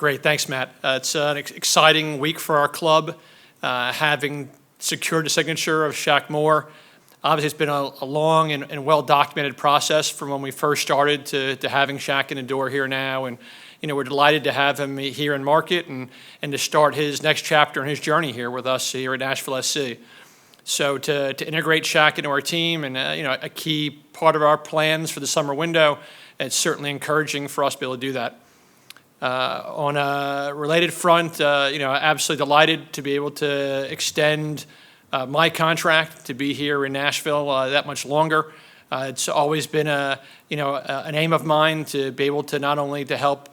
Great, thanks, Matt. It's an exciting week for our club, having secured the signature of Shaq Moore. Obviously, it's been a long and well-documented process from when we first started to having Shaq in the door here now. And, we're delighted to have him here in market and to start his next chapter in his journey here with us here at Nashville SC. So to integrate Shaq into our team and, a key part of our plans for the summer window, it's certainly encouraging for us to be able to do that. On a related front, absolutely delighted to be able to extend my contract to be here in Nashville that much longer. It's always been an aim of mine to be able to not only to help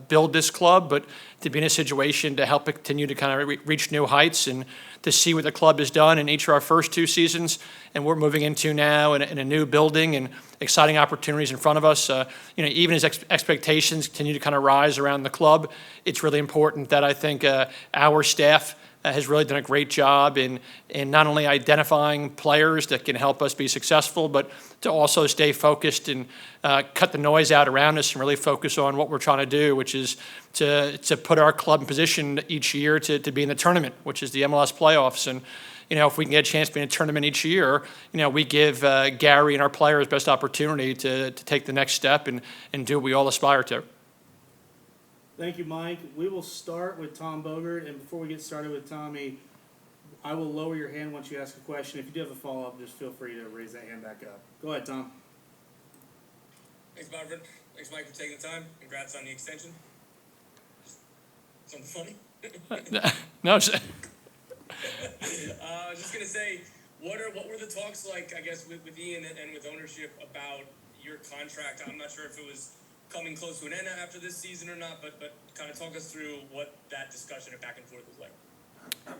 build this club, but to be in a situation to help it continue to kind of reach new heights and to see what the club has done in each of our first two seasons. And we're moving into now in a new building and exciting opportunities in front of us. Even as expectations continue to kind of rise around the club, it's really important that I think our staff has really done a great job in not only identifying players that can help us be successful, but to also stay focused and cut the noise out around us and really focus on what we're trying to do, which is to put our club in position each year to be in the tournament, which is the MLS playoffs. And, if we can get a chance to be in a tournament each year, we give Gary and our players best opportunity to take the next step and do what we all aspire to. Thank you, Mike. We will start with Tom Bogert, and before we get started with Tommy, I will lower your hand once you ask a question. If you do have a follow-up, just feel free to raise that hand back up. Go ahead, Tom. Thanks, Marvin. Thanks, Mike, for taking the time. Congrats on the extension. Something funny? No. I was just going to say, what were the talks like, I guess, with Ian and with ownership about your contract? I'm not sure if it was coming close to an end after this season or not, but kind of talk us through what that discussion and back and forth was like.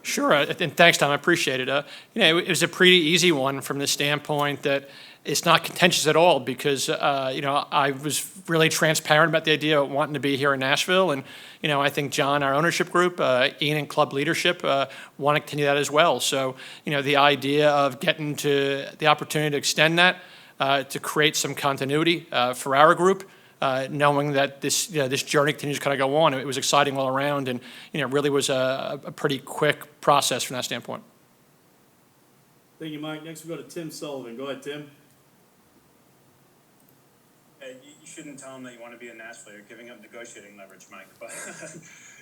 Sure, and thanks, Tom. I appreciate it. It was a pretty easy one from the standpoint that it's not contentious at all because, I was really transparent about the idea of wanting to be here in Nashville. And, I think John, our ownership group, Ian and club leadership want to continue that as well. So, the idea of getting to the opportunity to extend that, to create some continuity for our group, knowing that this journey continues to kind of go on. It was exciting all around and, really was a pretty quick process from that standpoint. Thank you, Mike. Next we'll go to Tim Sullivan. Go ahead, Tim. Hey, you shouldn't tell him that you want to be in Nashville. You're giving up negotiating leverage, Mike. But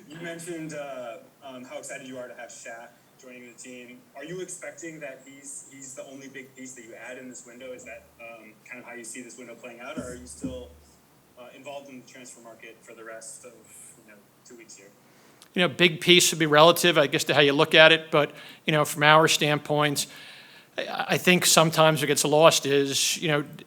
you mentioned how excited you are to have Shaq joining the team. Are you expecting that he's the only big piece that you add in this window? Is that kind of how you see this window playing out, or are you still involved in the transfer market for the rest of 2 weeks here? Big piece would be relative, I guess, to how you look at it. But, from our standpoint, I think sometimes what gets lost is,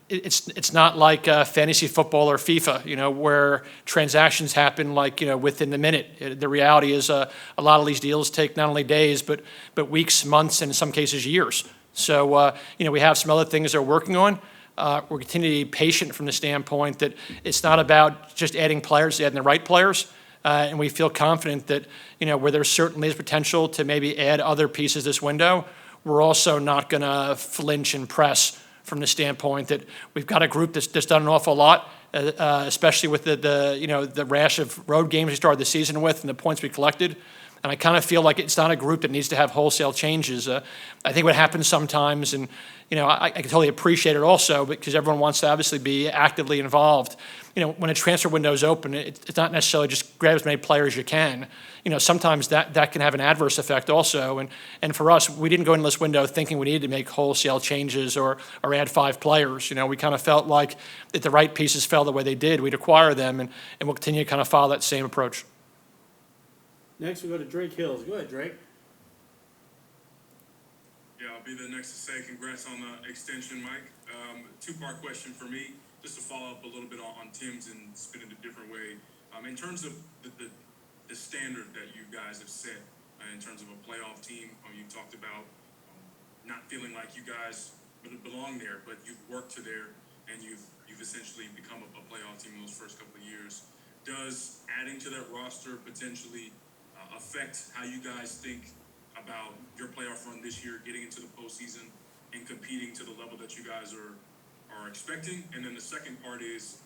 it's not like fantasy football or FIFA, where transactions happen like, within the minute. The reality is a lot of these deals take not only days, but weeks, months, and in some cases years. So, we have some other things they're working on. We're continuing to be patient from the standpoint that it's not about just adding players, adding the right players. And we feel confident that, where there certainly is potential to maybe add other pieces this window, we're also not going to flinch and press from the standpoint that we've got a group that's done an awful lot, especially with the rash of road games we started the season with and the points we collected. And I kind of feel like it's not a group that needs to have wholesale changes. I think what happens sometimes, and I can totally appreciate it also because everyone wants to obviously be actively involved. When a transfer window is open, it's not necessarily just grab as many players as you can. Sometimes that can have an adverse effect also. And for us, we didn't go into this window thinking we needed to make wholesale changes or add 5 players. We kind of felt like if the right pieces fell the way they did, we'd acquire them, and we'll continue to kind of follow that same approach. Next we'll go to Drake Hills. Go ahead, Drake. Yeah, I'll be the next to say congrats on the extension, Mike. Two-part question for me, just to follow up a little bit on Tim's and spin it a different way. In terms of the standard that you guys have set in terms of a playoff team, you talked about not feeling like you guys belong there, but you've worked to there and you've essentially become a playoff team in those first couple of years. Does adding to that roster potentially affect how you guys think about your playoff run this year, getting into the postseason and competing to the level that you guys are expecting? And then the second part is,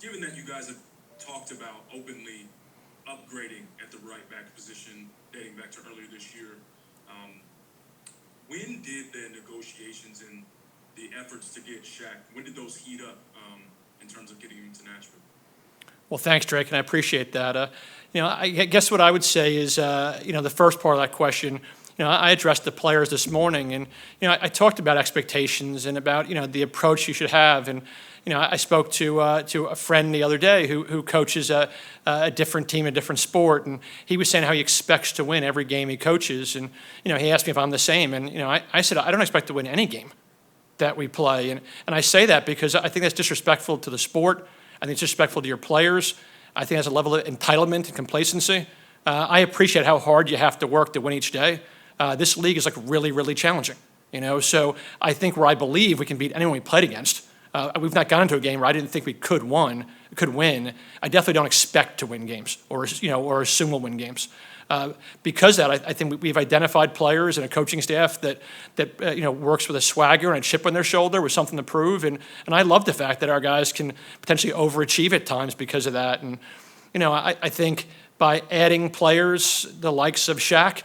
given that you guys have talked about openly upgrading at the right back position, dating back to earlier this year. When did the negotiations and the efforts to get Shaq, when did those heat up in terms of getting him to Nashville? Well, thanks, Drake, and I appreciate that. I guess what I would say is, the first part of that question, I addressed the players this morning, and, I talked about expectations and about, the approach you should have. And, I spoke to a friend the other day who coaches a different team, a different sport, and he was saying how he expects to win every game he coaches. And, he asked me if I'm the same. And, I said, I don't expect to win any game that we play. And I say that because I think that's disrespectful to the sport. I think it's disrespectful to your players. I think that's a level of entitlement and complacency. I appreciate how hard you have to work to win each day. This league is really, really challenging. So I think where I believe we can beat anyone we played against. We've not gotten to a game where I didn't think we could win. I definitely don't expect to win games or assume we'll win games. Because of that, I think we've identified players and a coaching staff that works with a swagger and a chip on their shoulder with something to prove. And I love the fact that our guys can potentially overachieve at times because of that. And, I think by adding players the likes of Shaq,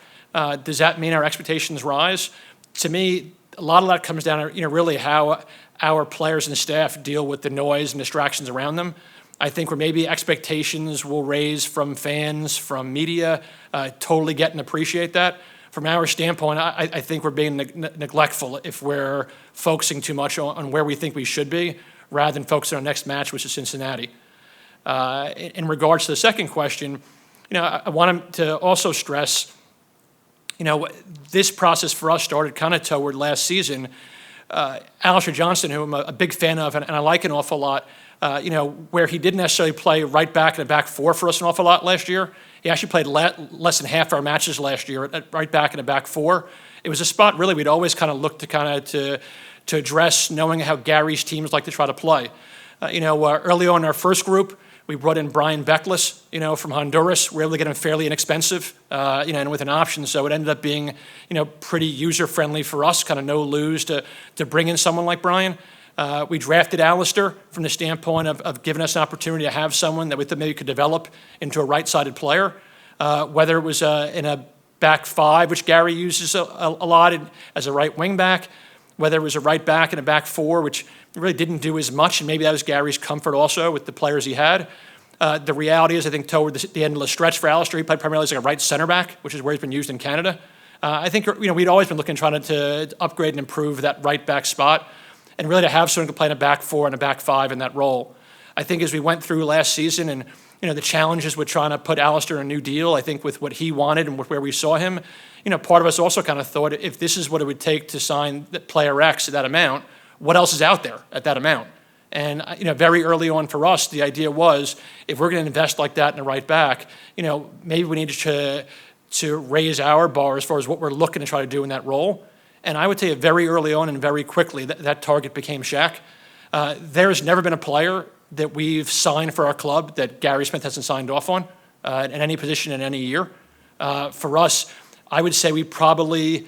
does that mean our expectations rise? To me, a lot of that comes down to, really how our players and staff deal with the noise and distractions around them. I think where maybe expectations will raise from fans, from media, totally get and appreciate that. From our standpoint, I think we're being neglectful if we're focusing too much on where we think we should be rather than focusing on our next match, which is Cincinnati. In regards to the second question, I want to also stress, this process for us started kind of toward last season. Alistair Johnston, who I'm a big fan of and I like an awful lot, where he didn't necessarily play right back and a back four for us an awful lot last year. He actually played less than half our matches last year at right back and a back four. It was a spot really we'd always kind of looked to address, knowing how Gary's teams like to try to play. Early on in our first group, we brought in Brian Beckless, from Honduras. We were able to get him fairly inexpensive, and with an option. So it ended up being, pretty user-friendly for us, kind of no lose to bring in someone like Brian. We drafted Alistair from the standpoint of giving us an opportunity to have someone that we thought maybe could develop into a right-sided player, whether it was in a back five, which Gary uses a lot as a right wing back, whether it was a right back and a back four, which really didn't do as much, and maybe that was Gary's comfort also with the players he had. The reality is, I think toward the end of the stretch for Alistair, he played primarily as like a right center back, which is where he's been used in Canada. I think we'd always been trying to upgrade and improve that right back spot, and really to have someone who could play in a back four and a back five in that role. I think as we went through last season and the challenges with trying to put Alistair in a new deal, I think with what he wanted and with where we saw him, part of us also kind of thought if this is what it would take to sign player X at that amount, what else is out there at that amount? And very early on for us, the idea was if we're going to invest like that in a right back, maybe we need to raise our bar as far as what we're looking to try to do in that role. And I would tell you very early on and very quickly that target became Shaq. There's never been a player that we've signed for our club that Gary Smith hasn't signed off on in any position in any year. For us, I would say we probably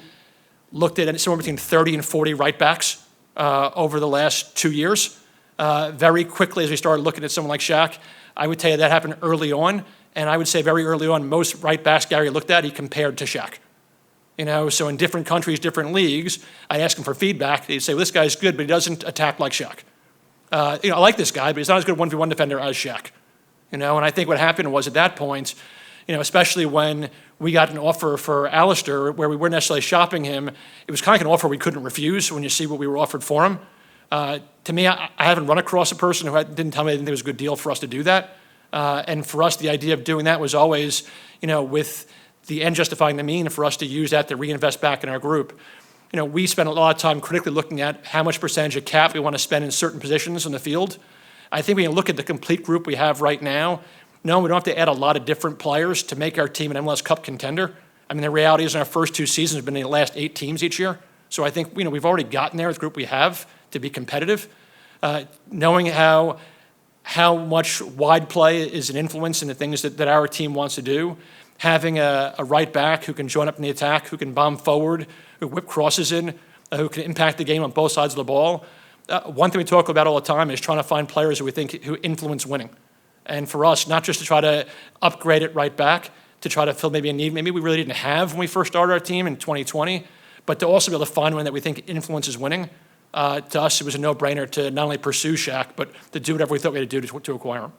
looked at somewhere between 30 and 40 right backs over the last 2 years. Very quickly, as we started looking at someone like Shaq, I would tell you that happened early on. And I would say very early on, most right backs Gary looked at, he compared to Shaq. So in different countries, different leagues, I'd ask him for feedback. He'd say, well, this guy's good, but he doesn't attack like Shaq. I like this guy, but he's not as good a 1v1 defender as Shaq. And I think what happened was at that point, especially when we got an offer for Alistair where we weren't necessarily shopping him, it was kind of like an offer we couldn't refuse when you see what we were offered for him. To me, I haven't run across a person who didn't tell me they didn't think it was a good deal for us to do that. And for us, the idea of doing that was always, with the end justifying the mean, for us to use that to reinvest back in our group. We spend a lot of time critically looking at how much percentage of cap we want to spend in certain positions in the field. I think when you look at the complete group we have right now, no, we don't have to add a lot of different players to make our team an MLS Cup contender. I mean, the reality is in our first 2 seasons have been the last 8 teams each year. So I think, we've already gotten there with the group we have to be competitive. Knowing how much wide play is an influence in the things that our team wants to do, having a right back who can join up in the attack, who can bomb forward, who whip crosses in, who can impact the game on both sides of the ball. One thing we talk about all the time is trying to find players who we think who influence winning. And for us, not just to try to upgrade it right back, to try to fill maybe a need maybe we really didn't have when we first started our team in 2020, but to also be able to find one that we think influences winning. To us, it was a no-brainer to not only pursue Shaq, but to do whatever we thought we had to do to acquire him.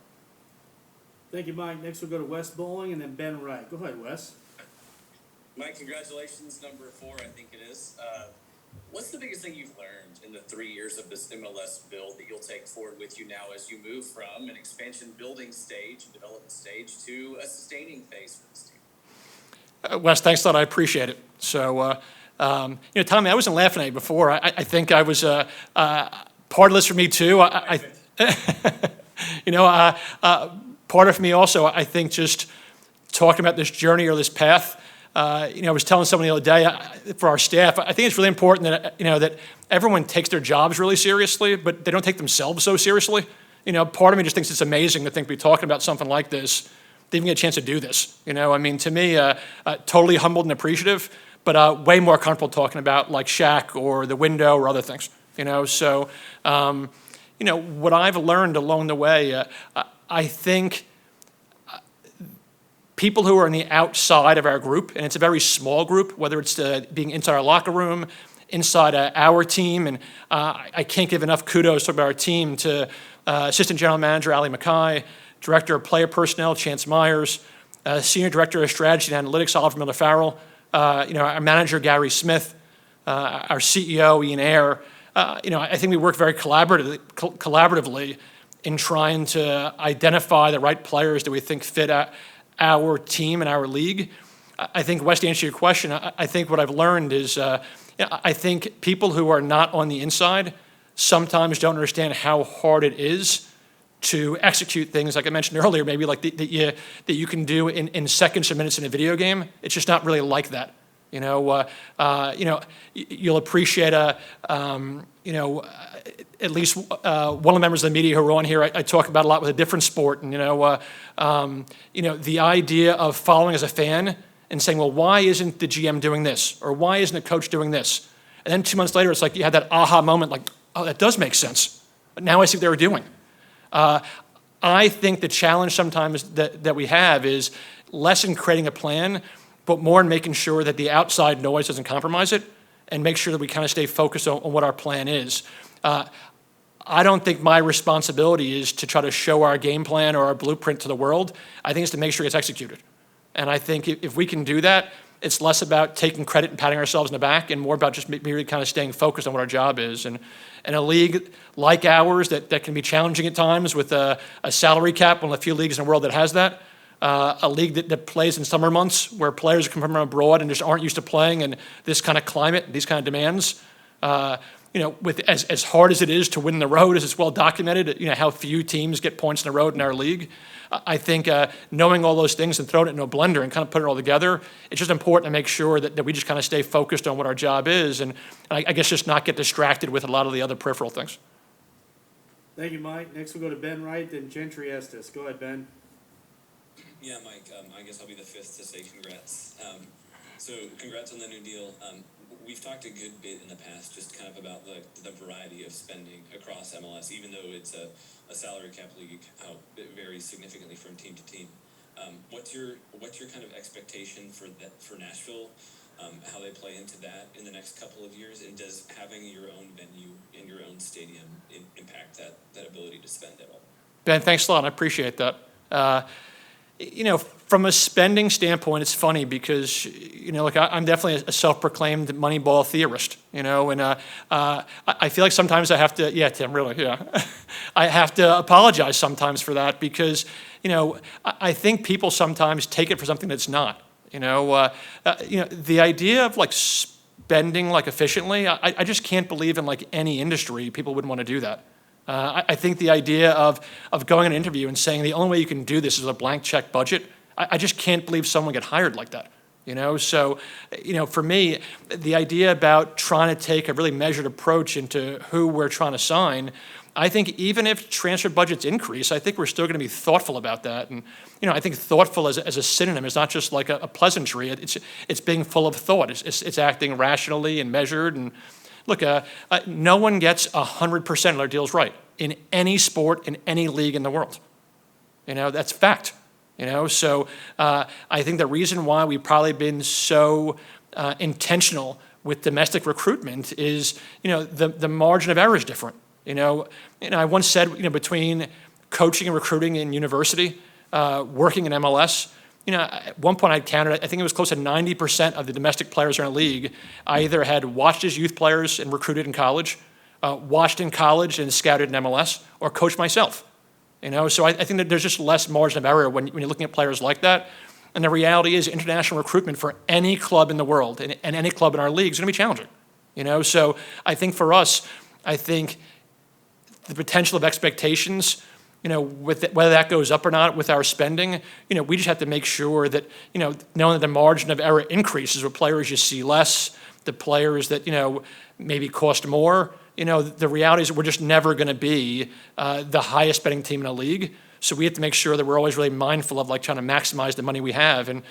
Thank you, Mike. Next we'll go to Wes Bowling and then Ben Wright. Go ahead, Wes. Mike, congratulations, number 4, I think it is. What's the biggest thing you've learned in the 3 years of this MLS build that you'll take forward with you now as you move from an expansion building stage, development stage, to a sustaining phase for this team? Wes, thanks a lot. I appreciate it. So, Tommy, I wasn't laughing at you before. I think I was part of this for me too. Part of me also, I think just talking about this journey or this path, I was telling someone the other day for our staff, I think it's really important that, that everyone takes their jobs really seriously, but they don't take themselves so seriously. Part of me just thinks it's amazing to think we're talking about something like this, they even get a chance to do this. To me, totally humbled and appreciative, but way more comfortable talking about like Shaq or the window or other things. What I've learned along the way, I think people who are on the outside of our group, and it's a very small group, whether it's being inside our locker room, inside our team, and I can't give enough kudos to our team to Assistant General Manager Ali Mackay, Director of Player Personnel Chance Myers, Senior Director of Strategy and Analytics Oliver Miller Farrell, our manager Gary Smith, our CEO Ian Ayer. I think we work very collaboratively in trying to identify the right players that we think fit our team and our league. I think, Wes, to answer your question, I think what I've learned is I think people who are not on the inside sometimes don't understand how hard it is to execute things, like I mentioned earlier, maybe like that you can do in seconds or minutes in a video game. It's just not really like that. You'll appreciate at least one of the members of the media who are on here. I talk about a lot with a different sport, and the idea of following as a fan and saying, well, why isn't the GM doing this, or why isn't the coach doing this? And then 2 months later, it's like you had that aha moment, like, oh, that does make sense. Now I see what they were doing. I think the challenge sometimes that we have is less in creating a plan, but more in making sure that the outside noise doesn't compromise it, and make sure that we kind of stay focused on what our plan is. I don't think my responsibility is to try to show our game plan or our blueprint to the world. I think it's to make sure it's executed. And I think if we can do that, it's less about taking credit and patting ourselves in the back, and more about just really kind of staying focused on what our job is. And in a league like ours that can be challenging at times with a salary cap, one of the few leagues in the world that has that, a league that plays in summer months where players come from abroad and just aren't used to playing in this kind of climate, these kind of demands. With as hard as it is to win the road, as it's well documented, how few teams get points in the road in our league. I think knowing all those things and throwing it in a blender and kind of putting it all together, it's just important to make sure that we just kind of stay focused on what our job is, and I guess just not get distracted with a lot of the other peripheral things. Thank you, Mike. Next we'll go to Ben Wright, then Gentry Estes. Go ahead, Ben. Yeah, Mike, I guess I'll be the 5th to say congrats. So congrats on the new deal. We've talked a good bit in the past just kind of about the variety of spending across MLS, even though it's a salary cap league, how it varies significantly from team to team. What's your kind of expectation for Nashville, how they play into that in the next couple of years, and does having your own venue in your own stadium impact that ability to spend at all? Ben, thanks a lot. I appreciate that. From a spending standpoint, it's funny because, I'm definitely a self-proclaimed Moneyball theorist, and I feel like sometimes I have to, yeah, Tim, really, yeah. I have to apologize sometimes for that because, I think people sometimes take it for something that's not, the idea of spending efficiently, I just can't believe in any industry people wouldn't want to do that. I think the idea of going on an interview and saying the only way you can do this is a blank check budget, I just can't believe someone get hired like that. So, for me, the idea about trying to take a really measured approach into who we're trying to sign, I think even if transfer budgets increase, I think we're still going to be thoughtful about that. And, I think thoughtful as a synonym is not just like a pleasantry. It's being full of thought. It's acting rationally and measured. And look, no one gets 100% of their deals right in any sport, in any league in the world. That's fact. So I think the reason why we've probably been so intentional with domestic recruitment is, the margin of error is different. I once said, between coaching and recruiting in university, working in MLS, at one point I counted, I think it was close to 90% of the domestic players in our league I either had watched as youth players and recruited in college, watched in college and scouted in MLS, or coached myself. So I think that there's just less margin of error when you're looking at players like that. And the reality is international recruitment for any club in the world and any club in our league is going to be challenging. So I think for us, the potential of expectations, whether that goes up or not with our spending, we just have to make sure that, knowing that the margin of error increases with players you see less, the players that, maybe cost more, the reality is we're just never going to be the highest spending team in the league. So we have to make sure that we're always really mindful of trying to maximize the money we have. And,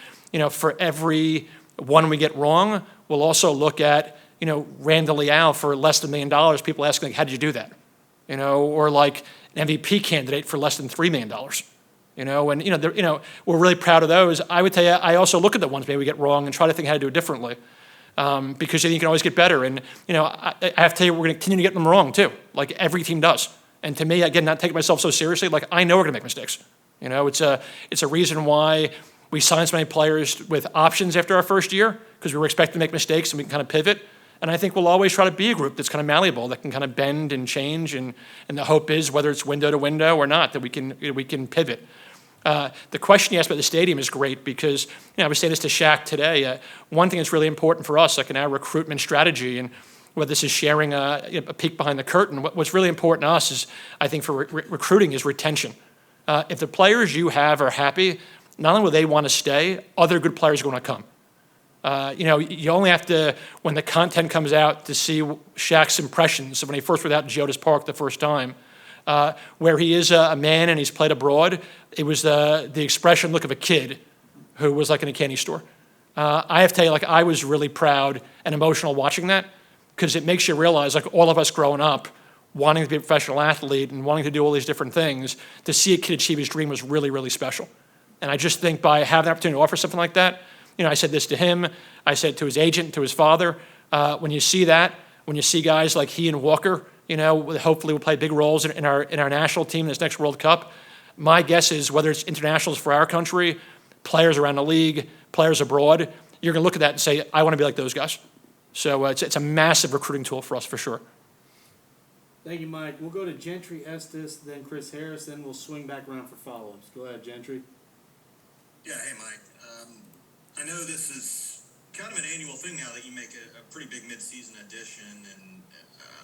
for every one we get wrong, we'll also look at, Randall Leal for less than $1 million. People asking, how did you do that? Or like an MVP candidate for less than $3 million. We're really proud of those. I would tell you, I also look at the ones maybe we get wrong and try to think how to do it differently. Because then you can always get better. And, I have to tell you, we're going to continue to get them wrong too, like every team does. And to me, again, not taking myself so seriously, I know we're going to make mistakes. It's a reason why we signed so many players with options after our first year, because we were expecting to make mistakes and we can kind of pivot. And I think we'll always try to be a group that's kind of malleable, that can kind of bend and change. And the hope is, whether it's window to window or not, that we can pivot. The question you asked about the stadium is great because, I was saying this to Shaq today. One thing that's really important for us, in our recruitment strategy, and whether this is sharing a peek behind the curtain, what's really important to us is, I think, for recruiting is retention. If the players you have are happy, not only will they want to stay, other good players are going to come. You only have to, when the content comes out, to see Shaq's impressions of when he first went out in Geodis Park the first time, where he is a man and he's played abroad. It was the expression look of a kid who was in a candy store. I have to tell you, I was really proud and emotional watching that, because it makes you realize, all of us growing up, wanting to be a professional athlete and wanting to do all these different things, to see a kid achieve his dream was really, really special. And I just think by having the opportunity to offer something like that, I said this to him, I said to his agent, to his father, when you see that, when you see guys like he and Walker, hopefully will play big roles in our national team in this next World Cup, my guess is, whether it's internationals for our country, players around the league, players abroad, you're going to look at that and say, I want to be like those guys. So it's a massive recruiting tool for us, for sure. Thank you, Mike. We'll go to Gentry Estes, then Chris Harris, then we'll swing back around for follow-ups. Go ahead, Gentry. Yeah, hey, Mike. I know this is kind of an annual thing now that you make a pretty big mid-season addition, and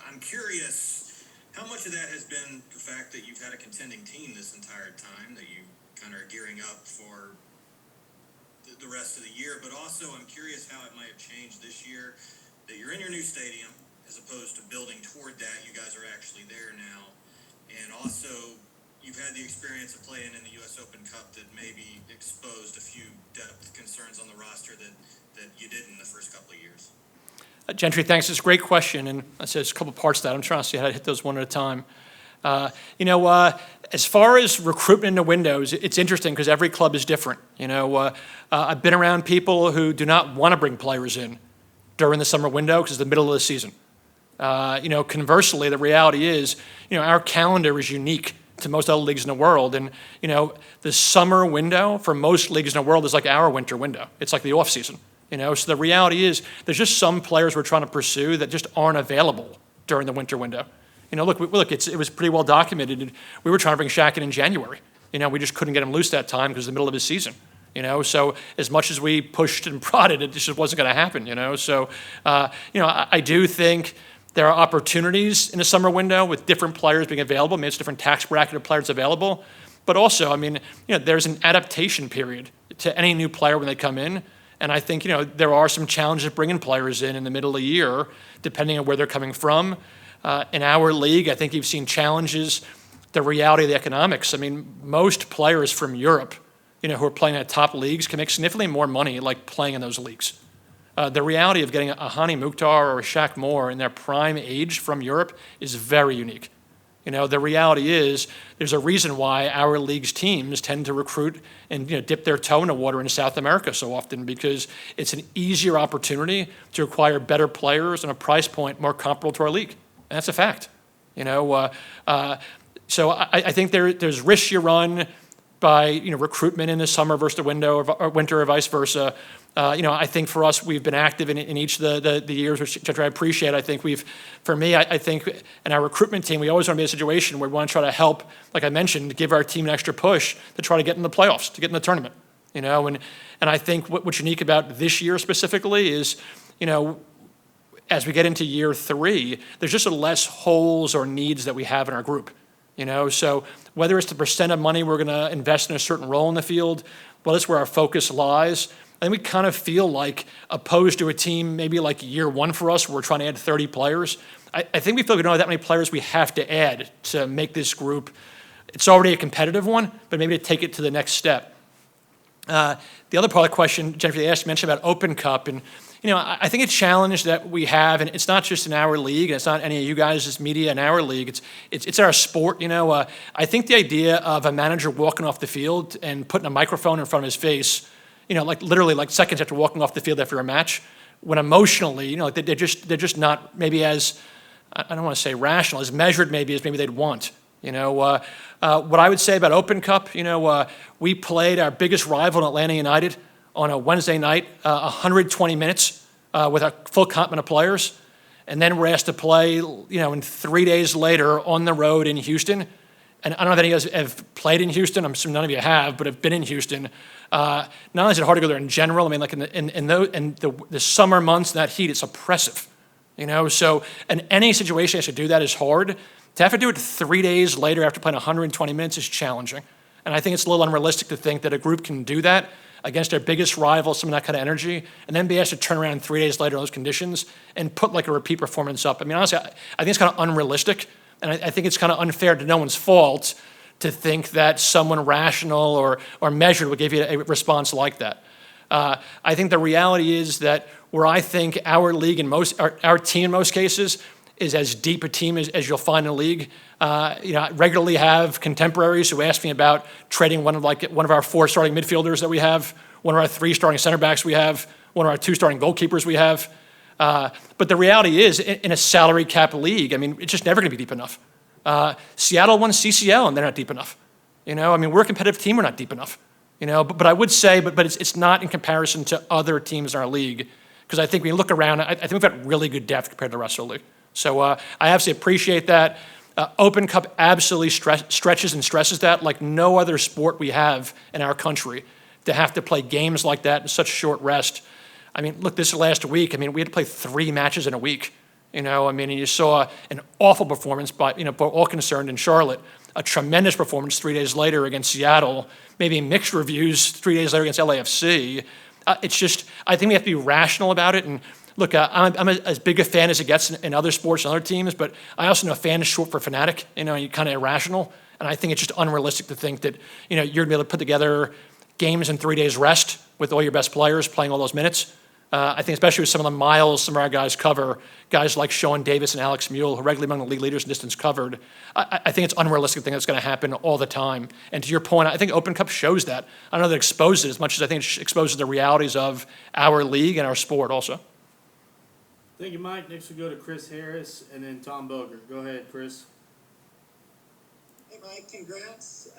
I'm curious, how much of that has been the fact that you've had a contending team this entire time, that you kind of are gearing up for the rest of the year, but also I'm curious how it might have changed this year, that you're in your new stadium, as opposed to building toward that. You guys are actually there now, and also you've had the experience of playing in the U.S. Open Cup that maybe exposed a few depth concerns on the roster that you didn't in the first couple of years. Gentry, thanks. It's a great question, and I said there's a couple parts to that. I'm trying to see how to hit those one at a time. As far as recruitment in the windows, it's interesting because every club is different. I've been around people who do not want to bring players in during the summer window because it's the middle of the season. Conversely, the reality is, our calendar is unique to most other leagues in the world. And, the summer window for most leagues in the world is like our winter window. It's like the off season, So the reality is there's just some players we're trying to pursue that just aren't available during the winter window. It was pretty well documented. We were trying to bring Shaq in January. We just couldn't get him loose that time because it was the middle of his season. So as much as we pushed and prodded, it just wasn't going to happen. So, I do think there are opportunities in the summer window with different players being available. Maybe it's different tax bracket of players available. But also, there's an adaptation period to any new player when they come in. And I think, there are some challenges bringing players in the middle of the year, depending on where they're coming from. In our league, I think you've seen challenges, the reality of the economics. Most players from Europe, who are playing at top leagues can make significantly more money playing in those leagues. The reality of getting a Hani Mukhtar or a Shaq Moore in their prime age from Europe is very unique. The reality is there's a reason why our league's teams tend to recruit and dip their toe in the water in South America so often, because it's an easier opportunity to acquire better players and a price point more comparable to our league. And that's a fact. So I think there's risks you run by recruitment in the summer versus the winter or vice versa. I think for us, we've been active in each of the years, which I appreciate. I think I think in our recruitment team, we always want to be in a situation where we want to try to help, like I mentioned, give our team an extra push to try to get in the playoffs, to get in the tournament. And I think what's unique about this year specifically is, as we get into year 3, there's just less holes or needs that we have in our group. So whether it's the percent of money we're going to invest in a certain role in the field, well, that's where our focus lies. And we kind of feel like, opposed to a team maybe like year 1 for us, where we're trying to add 30 players, I think we feel we don't have that many players we have to add to make this group. It's already a competitive one, but maybe to take it to the next step. The other part of the question, Jennifer, you mentioned about Open Cup, and I think a challenge that we have, and it's not just in our league, and it's not any of you guys' media in our league, it's our sport. I think the idea of a manager walking off the field and putting a microphone in front of his face, like literally like seconds after walking off the field after a match, when emotionally, they're just not maybe as, I don't want to say rational, as measured maybe as maybe they'd want. What I would say about Open Cup, we played our biggest rival in Atlanta United on a Wednesday night, 120 minutes with a full complement of players. And then we're asked to play, and 3 days later on the road in Houston. And I don't know if any of you guys have played in Houston. I'm assuming none of you have, but have been in Houston. Not only is it hard to go there in general, I mean, like in the summer months, that heat, it's oppressive. So in any situation, I should do that is hard. To have to do it 3 days later after playing 120 minutes is challenging. And I think it's a little unrealistic to think that a group can do that against their biggest rival, some of that kind of energy, and then be asked to turn around 3 days later in those conditions and put like a repeat performance up. I mean, honestly, I think it's kind of unrealistic, and I think it's kind of unfair to no one's fault to think that someone rational or measured would give you a response like that. I think the reality is that where I think our league our team in most cases is as deep a team as you'll find in a league. I regularly have contemporaries who ask me about trading one of our 4 starting midfielders that we have, one of our 3 starting center backs we have, one of our 2 starting goalkeepers we have. But the reality is, in a salary cap league, I mean, it's just never going to be deep enough. Seattle won CCL and they're not deep enough. We're a competitive team, we're not deep enough. But I would say, but it's not in comparison to other teams in our league, because I think when you look around, I think we've got really good depth compared to the rest of the league. So I absolutely appreciate that. Open Cup absolutely stretches and stresses that like no other sport we have in our country, to have to play games like that in such short rest. I mean, look, this last week, we had to play 3 matches in a week. And you saw an awful performance by, all concerned in Charlotte, a tremendous performance 3 days later against Seattle, maybe mixed reviews 3 days later against LAFC. It's just, I think we have to be rational about it. And look, I'm as big a fan as it gets in other sports and other teams, but I also know fan is short for fanatic, you're kind of irrational. And I think it's just unrealistic to think that, you're going to be able to put together games in 3 days rest with all your best players playing all those minutes. I think especially with some of the miles some of our guys cover, guys like Sean Davis and Alex Mule, who are regularly among the league leaders in distance covered, I think it's unrealistic to think that's going to happen all the time. And to your point, I think Open Cup shows that. I don't know that it exposes it as much as I think it exposes the realities of our league and our sport also. Thank you, Mike. Next we go to Chris Harris and then Tom Bogert. Go ahead, Chris. Hey, Mike, congrats.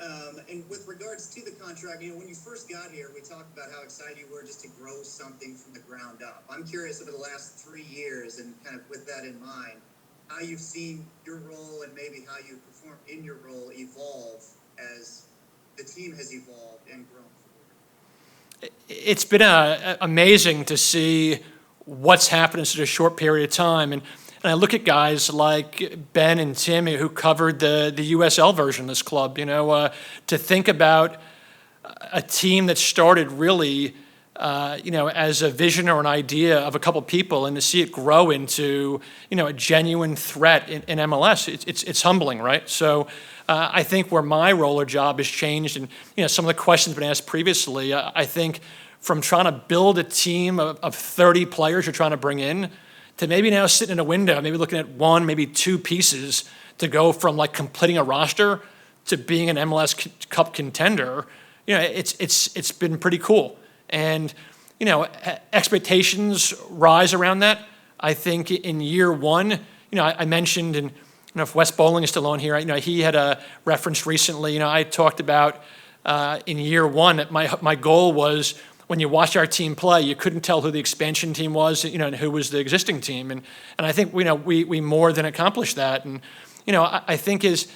And with regards to the contract, when you first got here, we talked about how excited you were just to grow something from the ground up. I'm curious over the last 3 years, and kind of with that in mind, how you've seen your role and maybe how you perform in your role evolve as the team has evolved and grown forward. It's been amazing to see what's happened in such a short period of time. And I look at guys like Ben and Tim who covered the USL version of this club, to think about a team that started really, as a vision or an idea of a couple people, and to see it grow into, a genuine threat in MLS. It's humbling, right? So I think where my role or job has changed, and, some of the questions been asked previously, I think from trying to build a team of 30 players you're trying to bring in, to maybe now sitting in a window, maybe looking at 1, maybe 2 pieces to go from like completing a roster to being an MLS Cup contender, it's been pretty cool. And, expectations rise around that. I think in year one, I mentioned, and if Wes Bowling is still on here, he had a reference recently, I talked about in year one, that my goal was when you watch our team play, you couldn't tell who the expansion team was, and who was the existing team. And I think, we more than accomplished that. And, I think as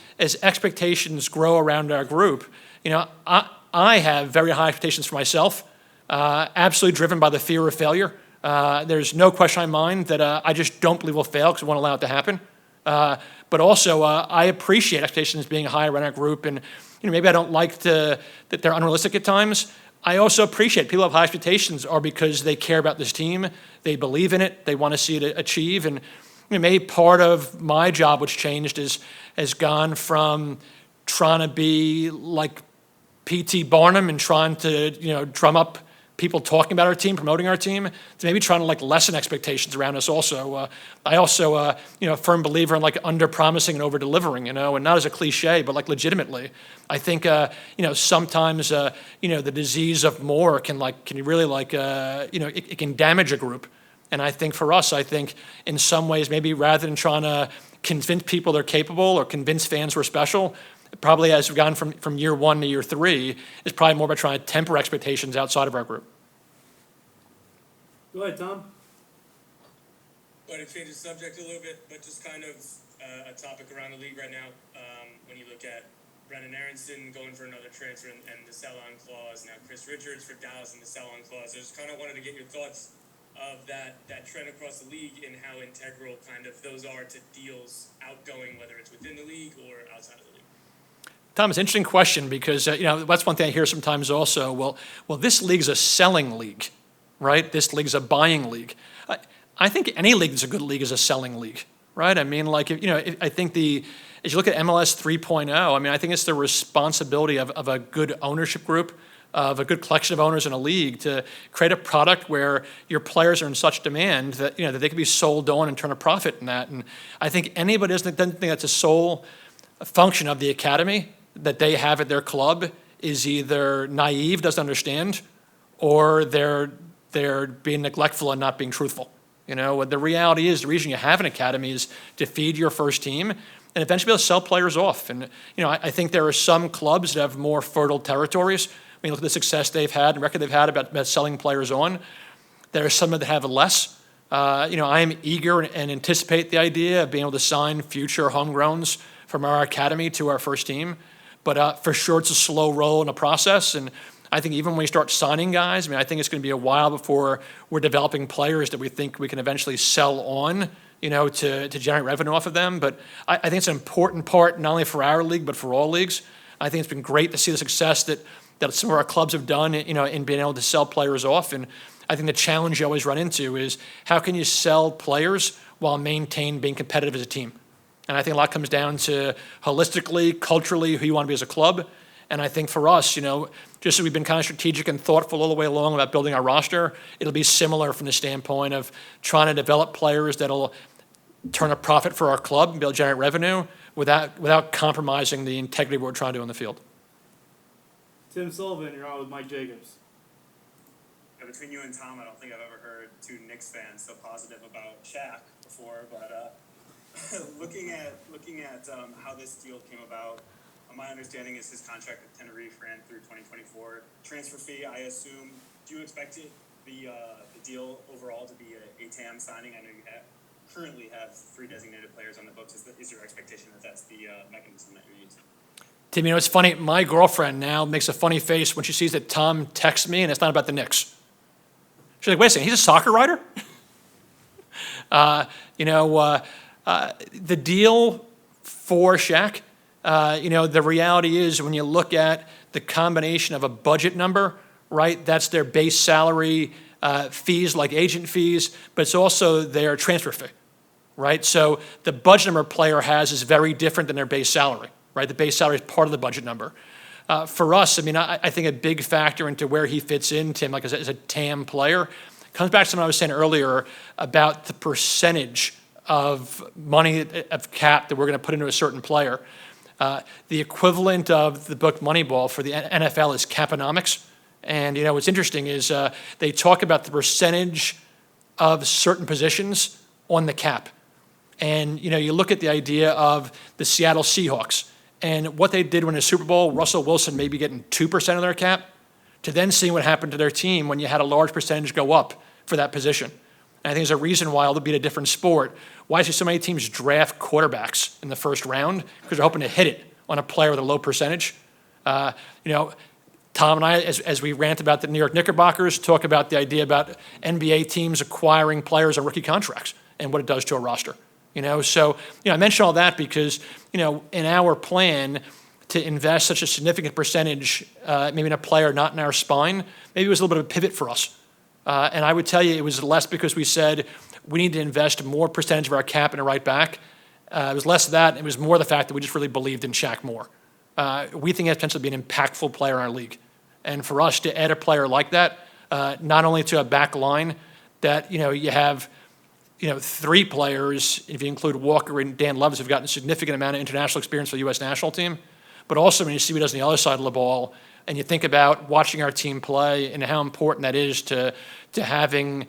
expectations grow around our group, I have very high expectations for myself, absolutely driven by the fear of failure. There's no question in my mind that I just don't believe we'll fail because we won't allow it to happen. But also, I appreciate expectations being high around our group. And, maybe I don't like that they're unrealistic at times. I also appreciate people who have high expectations are because they care about this team, they believe in it, they want to see it achieve. And maybe part of my job, which changed, has gone from trying to be like P.T. Barnum and trying to drum up people talking about our team, promoting our team, to maybe trying to like lessen expectations around us also. I also, a firm believer in like under-promising and over-delivering, and not as a cliche, but like legitimately. I think, sometimes, the disease of more can really it can damage a group. And I think for us, in some ways, maybe rather than trying to convince people they're capable or convince fans we're special, probably as we've gone from year one to year three, is probably more about trying to temper expectations outside of our group. Go ahead, Tom. But to change the subject a little bit, but just kind of a topic around the league right now. When you look at Brendan Aronson going for another transfer and the sell-on clause, now Chris Richards for Dallas and the sell-on clause. I just kind of wanted to get your thoughts of that trend across the league and how integral kind of those are to deals outgoing, whether it's within the league or outside of the league. Tom, it's an interesting question because, that's one thing I hear sometimes also. Well, this league's a selling league, right? This league's a buying league. I think any league that's a good league is a selling league, right? I mean, I think as you look at MLS 3.0, I think it's the responsibility of a good ownership group, of a good collection of owners in a league to create a product where your players are in such demand that, that they can be sold on and turn a profit in that. And I think anybody doesn't think that's a sole function of the academy that they have at their club is either naive, doesn't understand, or they're being neglectful and not being truthful. The reality is the reason you have an academy is to feed your first team and eventually be able to sell players off. And, I think there are some clubs that have more fertile territories. When you look at the success they've had and record they've had about selling players on, there are some that have less. I am eager and anticipate the idea of being able to sign future homegrowns from our academy to our first team. But for sure, it's a slow roll in a process. And I think even when we start signing guys, I think it's going to be a while before we're developing players that we think we can eventually sell on, to generate revenue off of them. But I think it's an important part, not only for our league, but for all leagues. I think it's been great to see the success that some of our clubs have done, in being able to sell players off. And I think the challenge you always run into is how can you sell players while maintain being competitive as a team? And I think a lot comes down to holistically, culturally, who you want to be as a club. And I think for us, just as we've been kind of strategic and thoughtful all the way along about building our roster, it'll be similar from the standpoint of trying to develop players that'll turn a profit for our club and be able to generate revenue without compromising the integrity of what we're trying to do on the field. Tim Sullivan, you're on with Mike Jacobs. Yeah, between you and Tom, I don't think I've ever heard two Knicks fans so positive about Shaq before, but looking at how this deal came about, my understanding is his contract with Tenerife ran through 2024. Transfer fee, I assume. Do you expect the deal overall to be a TAM signing? I know you currently have 3 designated players on the books. Is your expectation that that's the mechanism that you're using? Tim, it's funny. My girlfriend now makes a funny face when she sees that Tom texts me and it's not about the Knicks. She's like, wait a second, he's a soccer writer? The deal for Shaq, the reality is when you look at the combination of a budget number, right, that's their base salary, fees like agent fees, but it's also their transfer fee, right? So the budget number a player has is very different than their base salary, right? The base salary is part of the budget number. For us, I think a big factor into where he fits in, Tim, like as a TAM player, comes back to what I was saying earlier about the percentage of money of cap that we're going to put into a certain player. The equivalent of the book Moneyball for the NFL is caponomics. And, what's interesting is they talk about the percentage of certain positions on the cap. And, you look at the idea of the Seattle Seahawks and what they did when the Super Bowl, Russell Wilson maybe getting 2% of their cap, to then seeing what happened to their team when you had a large percentage go up for that position. And I think there's a reason why, it'll be a different sport, why do so many teams draft quarterbacks in the first round? Because they're hoping to hit it on a player with a low percentage. Tom and I, as we rant about the New York Knickerbockers, talk about the idea about NBA teams acquiring players on rookie contracts and what it does to a roster. So I mention all that because, in our plan to invest such a significant percentage, maybe in a player not in our spine, maybe it was a little bit of a pivot for us. And I would tell you it was less because we said we need to invest more percentage of our cap in a right back. It was less of that. It was more the fact that we just really believed in Shaq Moore. We think he has potential to be an impactful player in our league. And for us to add a player like that, not only to a back line that, you have, 3 players, if you include Walker and Dan Lovitz, who've gotten a significant amount of international experience for the U.S. national team, but also when you see what he does on the other side of the ball, and you think about watching our team play and how important that is to having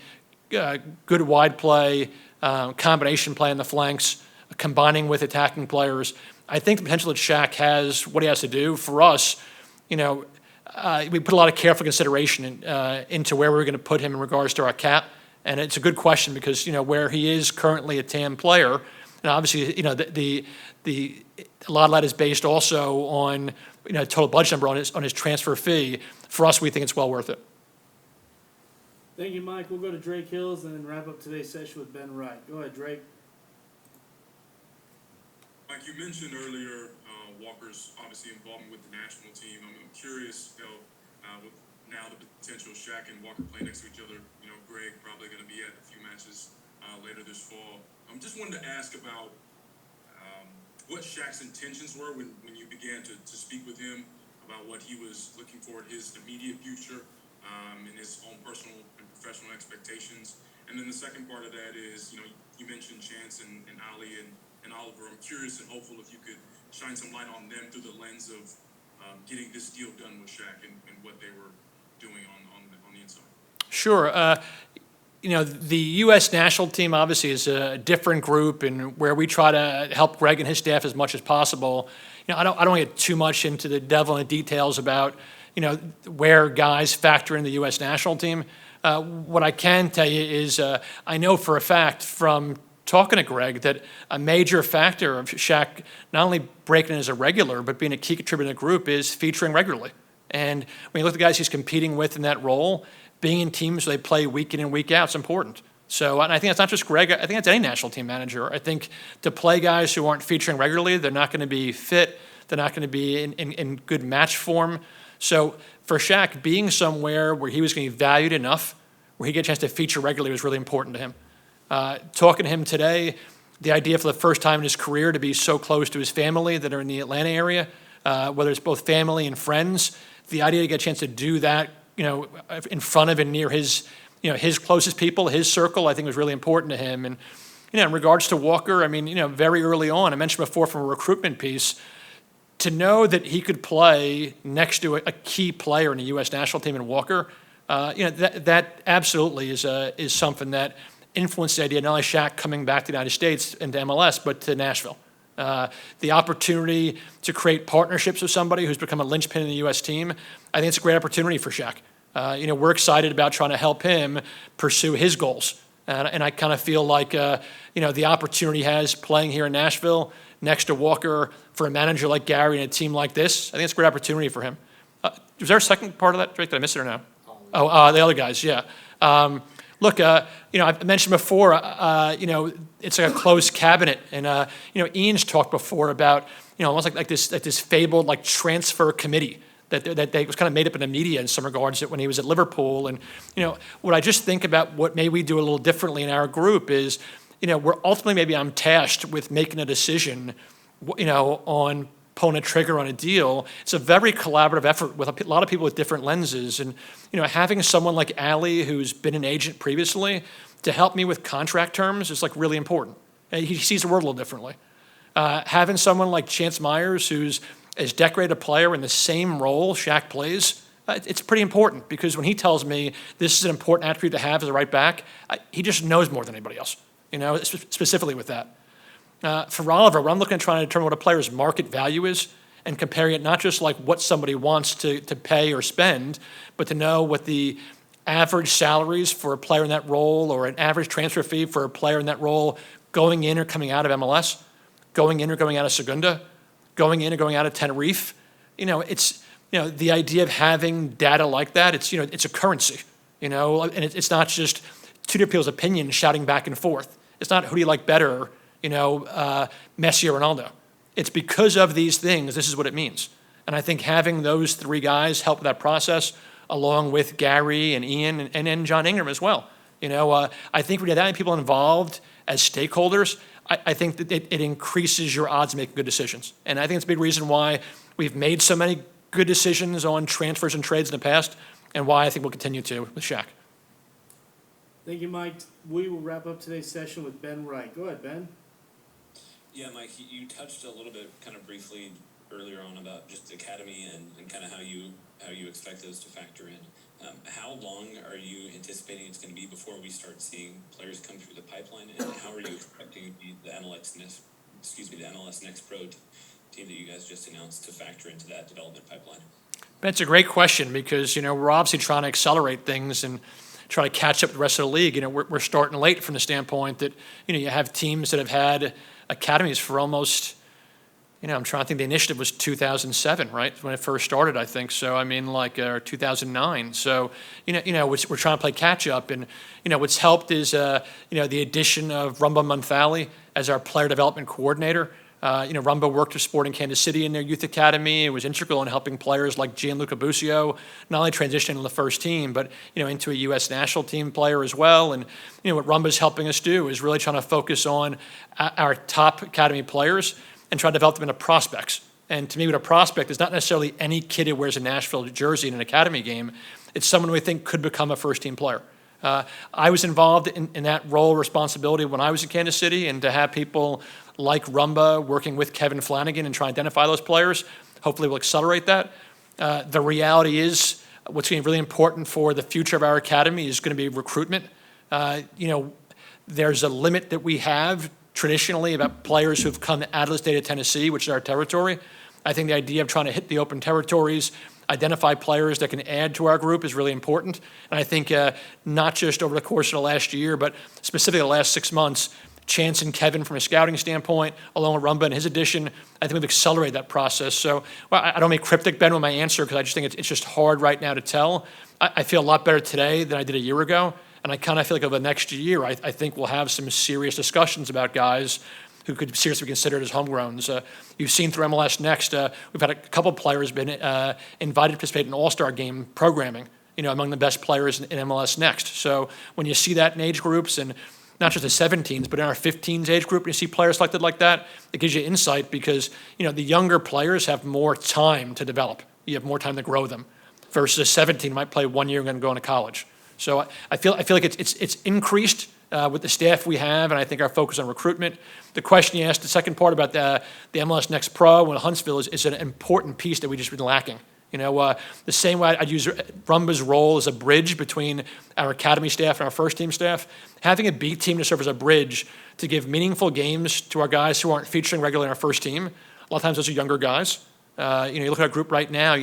good wide play, combination play on the flanks, combining with attacking players. I think the potential that Shaq has, what he has to do for us, we put a lot of careful consideration into where we're going to put him in regards to our cap. And it's a good question because, where he is currently a TAM player, and obviously, a lot of that is based also on, total budget number on his transfer fee. For us, we think it's well worth it. Thank you, Mike. We'll go to Drake Hills and then wrap up today's session with Ben Wright. Go ahead, Drake. Mike, you mentioned earlier Walker's obviously involvement with the national team. I'm curious, with now the potential Shaq and Walker playing next to each other, Greg probably going to be at a few matches later this fall. I'm just wanted to ask about what Shaq's intentions were when you began to speak with him about what he was looking for in his immediate future and his own personal and professional expectations. And then the second part of that is, you mentioned Chance and Ali and Oliver. I'm curious and hopeful if you could shine some light on them through the lens of getting this deal done with Shaq and what they were doing on the inside. Sure. The U.S. national team obviously is a different group, and where we try to help Greg and his staff as much as possible. I don't get too much into the devil in the details about, where guys factor in the U.S. national team. What I can tell you is I know for a fact from talking to Greg that a major factor of Shaq not only breaking in as a regular, but being a key contributor to the group is featuring regularly. And when you look at the guys he's competing with in that role, being in teams where they play week in and week out is important. So, and I think that's not just Greg. I think that's any national team manager. I think to play guys who aren't featuring regularly, they're not going to be fit. They're not going to be in good match form. So for Shaq, being somewhere where he was going to be valued enough, where he get a chance to feature regularly was really important to him. Talking to him today, the idea for the first time in his career to be so close to his family that are in the Atlanta area, whether it's both family and friends, the idea to get a chance to do that, in front of and near his, his closest people, his circle, I think was really important to him. And, in regards to Walker, very early on, I mentioned before from a recruitment piece, to know that he could play next to a key player in the U.S. national team in Walker, that absolutely is something that influenced the idea, not only Shaq coming back to the United States and to MLS, but to Nashville. The opportunity to create partnerships with somebody who's become a linchpin in the U.S. team, I think it's a great opportunity for Shaq. We're excited about trying to help him pursue his goals. And I kind of feel like, the opportunity he has playing here in Nashville next to Walker for a manager like Gary and a team like this, I think it's a great opportunity for him. Was there a second part of that, Drake? Did I miss it or no? The other guys, yeah. Look, I mentioned before, it's like a closed cabinet, and Ian's talked before about, almost like this fabled like transfer committee that they was kind of made up in the media in some regards when he was at Liverpool, and what I just think about what maybe we do a little differently in our group is, we're ultimately maybe I'm tasked with making a decision, on pulling a trigger on a deal. It's a very collaborative effort with a lot of people with different lenses. And, having someone like Ali, who's been an agent previously, to help me with contract terms is like really important. He sees the world a little differently. Having someone like Chance Myers, who's as decorated a player in the same role Shaq plays, it's pretty important because when he tells me this is an important attribute to have as a right back, he just knows more than anybody else, specifically with that. For Oliver, I'm looking at trying to determine what a player's market value is and comparing it not just like what somebody wants to pay or spend, but to know what the average salaries for a player in that role or an average transfer fee for a player in that role going in or coming out of MLS, going in or going out of Segunda, going in or going out of Tenerife. It's the idea of having data like that. It's a currency. And it's not just two different people's opinions shouting back and forth. It's not who do you like better, Messi or Ronaldo. It's because of these things. This is what it means. And I think having those three guys help with that process, along with Gary and Ian and then John Ingram as well. I think when you have that many people involved as stakeholders, I think that it increases your odds of making good decisions. And I think it's a big reason why we've made so many good decisions on transfers and trades in the past, and why I think we'll continue to with Shaq. Thank you, Mike. We will wrap up today's session with Ben Wright. Go ahead, Ben. Yeah, Mike, you touched a little bit kind of briefly earlier on about just academy and kind of how you expect those to factor in. How long are you anticipating it's going to be before we start seeing players come through the pipeline, and how are you expecting the MLS Next Pro team that you guys just announced to factor into that development pipeline? That's a great question because we're obviously trying to accelerate things and try to catch up with the rest of the league. We're starting late from the standpoint that you have teams that have had academies for almost. I'm trying to think. The initiative was 2007, right, when it first started, I think. So or 2009. So we're trying to play catch up, and what's helped is the addition of Rumba Monthali as our player development coordinator. Rumba worked with Sporting Kansas City in their youth academy. It was integral in helping players like Gianluca Busio not only transition to the first team, but into a U.S. national team player as well. And what Rumba's helping us do is really trying to focus on our top academy players and try to develop them into prospects. And to me, what a prospect is not necessarily any kid who wears a Nashville jersey in an academy game. It's someone we think could become a first-team player. I was involved in that role responsibility when I was in Kansas City, and to have people like Rumba working with Kevin Flanagan and try to identify those players, hopefully will accelerate that. The reality is what's going to be really important for the future of our academy is going to be recruitment. There's a limit that we have traditionally about players who've come out of the state of Tennessee, which is our territory. I think the idea of trying to hit the open territories, identify players that can add to our group is really important. And I think not just over the course of the last year, but specifically the last 6 months, Chance and Kevin from a scouting standpoint, along with Rumba and his addition, I think we've accelerated that process. So I don't make cryptic, Ben, with my answer because I just think it's just hard right now to tell. I feel a lot better today than I did a year ago. And I kind of feel like over the next year, I think we'll have some serious discussions about guys who could seriously be considered as homegrowns. You've seen through MLS Next, we've had a couple of players been invited to participate in All-Star Game programming, among the best players in MLS Next. So when you see that in age groups, and not just the 17s, but in our 15s age group, and you see players selected like that, it gives you insight because, the younger players have more time to develop. You have more time to grow them versus a 17 might play 1 year and then go into college. So I feel like it's increased with the staff we have, and I think our focus on recruitment. The question you asked, the second part about the MLS Next Pro and Huntsville is an important piece that we just been lacking. The same way I'd use Rumba's role as a bridge between our academy staff and our first team staff. Having a B team to serve as a bridge to give meaningful games to our guys who aren't featuring regularly in our first team. A lot of times those are younger guys. You look at our group right now,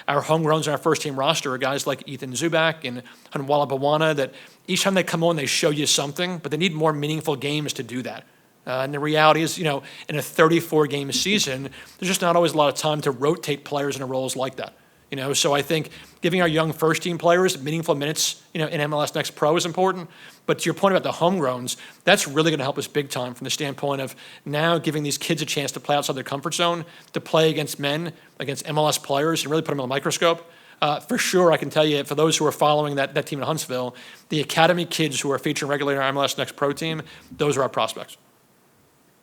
our homegrowns on our first team roster are guys like Ethan Zubak and Hanwala Bawana that each time they come on, they show you something, but they need more meaningful games to do that. And the reality is, in a 34-game season, there's just not always a lot of time to rotate players into roles like that. So I think giving our young first-team players meaningful minutes, in MLS Next Pro is important. But to your point about the homegrowns, that's really going to help us big time from the standpoint of now giving these kids a chance to play outside their comfort zone, to play against men, against MLS players, and really put them on a microscope. For sure, I can tell you, for those who are following that team in Huntsville, the academy kids who are featuring regularly in our MLS Next Pro team, those are our prospects.